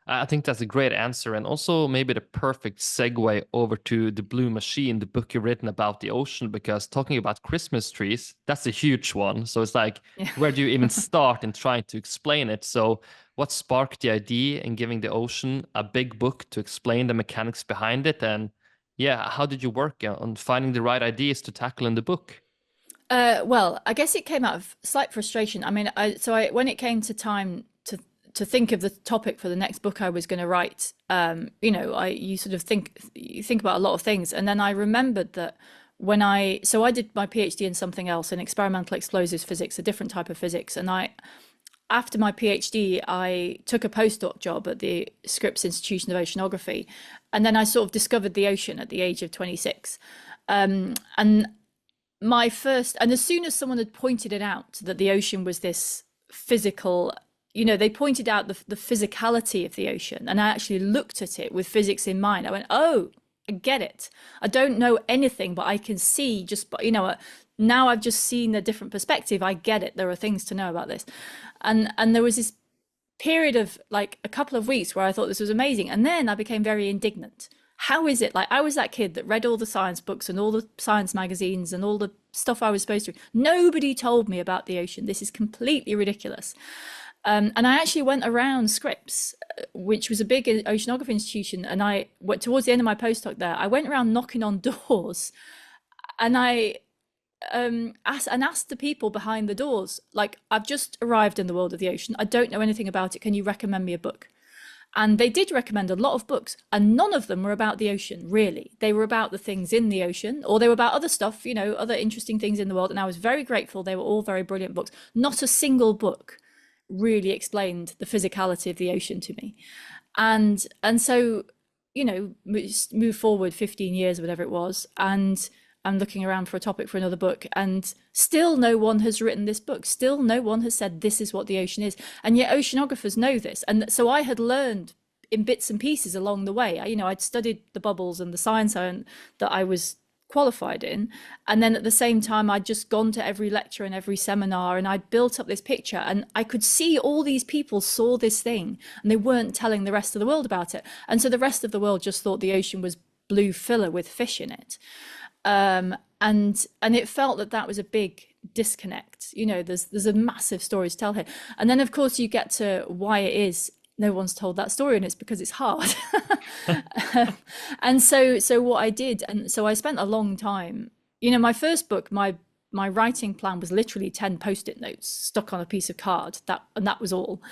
I think that's a great answer, and also maybe the perfect segue over to The Blue Machine, the book you've written about the ocean, because talking about Christmas trees, that's a huge one. So it's like, Yeah. where do you even start in trying to explain it? So, what sparked the idea in giving the ocean a big book to explain the mechanics behind it? And yeah, how did you work on finding the right ideas to tackle in the book? Well, I guess it came out of slight frustration. I mean, when it came to time to think of the topic for the next book I was going to write, you sort of you think about a lot of things, and then I remembered that I did my PhD in something else, in experimental explosives physics, a different type of physics, and after my PhD, I took a postdoc job at the Scripps Institution of Oceanography, and then I sort of discovered the ocean at the age of 26. And as soon as someone had pointed it out that the ocean was this physical, they pointed out the physicality of the ocean, and I actually looked at it with physics in mind. I went, oh, I get it. I don't know anything, but I can see now I've just seen a different perspective. I get it. There are things to know about this. And there was this period of like a couple of weeks where I thought this was amazing. And then I became very indignant. How is it? Like, I was that kid that read all the science books and all the science magazines and all the stuff I was supposed to. Nobody told me about the ocean. This is completely ridiculous. And I actually went around Scripps, which was a big oceanography institution. And I went towards the end of my postdoc there. I went around knocking on doors, and I asked the people behind the doors, like, I've just arrived in the world of the ocean. I don't know anything about it. Can you recommend me a book? And they did recommend a lot of books, and none of them were about the ocean, really. They were about the things in the ocean, or they were about other stuff, other interesting things in the world. And I was very grateful. They were all very brilliant books. Not a single book really explained the physicality of the ocean to me. And so, move forward 15 years, whatever it was, and I'm looking around for a topic for another book, and still no one has written this book. Still no one has said this is what the ocean is. And yet oceanographers know this. And so I had learned in bits and pieces along the way. I'd studied the bubbles and the science that I was qualified in. And then at the same time, I'd just gone to every lecture and every seminar, and I'd built up this picture, and I could see all these people saw this thing and they weren't telling the rest of the world about it. And so the rest of the world just thought the ocean was blue filler with fish in it. And it felt that was a big disconnect. There's a massive story to tell here. And then of course you get to why it is no one's told that story, and it's because it's hard. And so what I did, and so I spent a long time, my first book, my writing plan was literally 10 post-it notes stuck on a piece of card, and that was all,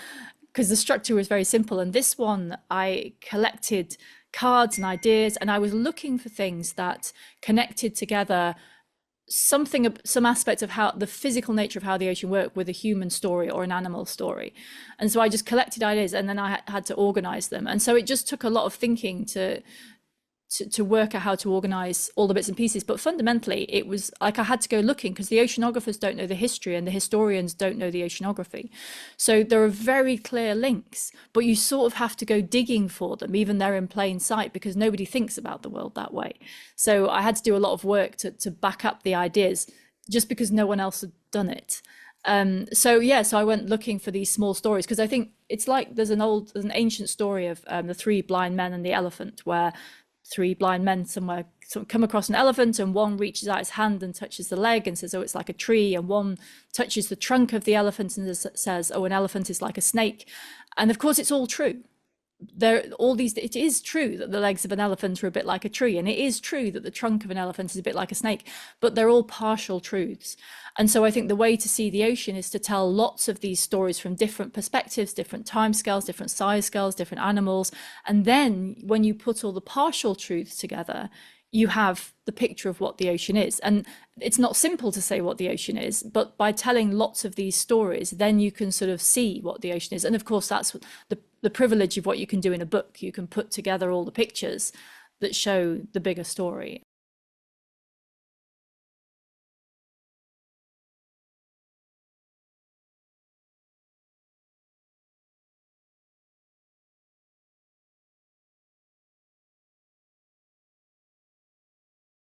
because the structure was very simple. And this one, I collected cards and ideas, and I was looking for things that connected together some aspect of how the physical nature of how the ocean worked with a human story or an animal story. And so I just collected ideas, and then I had to organize them. And so it just took a lot of thinking to work out how to organize all the bits and pieces. But fundamentally, it was like I had to go looking, because the oceanographers don't know the history and the historians don't know the oceanography. So there are very clear links, but you sort of have to go digging for them, even they're in plain sight, because nobody thinks about the world that way. So I had to do a lot of work to back up the ideas, just because no one else had done it. So I went looking for these small stories, because I think it's like there's an ancient story of the three blind men and the elephant, where three blind men somewhere come across an elephant, and one reaches out his hand and touches the leg and says, oh, it's like a tree. And one touches the trunk of the elephant and says, oh, an elephant is like a snake. And of course, it's all true. It is true that the legs of an elephant are a bit like a tree, and it is true that the trunk of an elephant is a bit like a snake, but they're all partial truths. And so I think the way to see the ocean is to tell lots of these stories from different perspectives, different timescales, different size scales, different animals. And then when you put all the partial truths together, you have the picture of what the ocean is. And it's not simple to say what the ocean is, but by telling lots of these stories, then you can sort of see what the ocean is. And of course, that's the privilege of what you can do in a book. You can put together all the pictures that show the bigger story.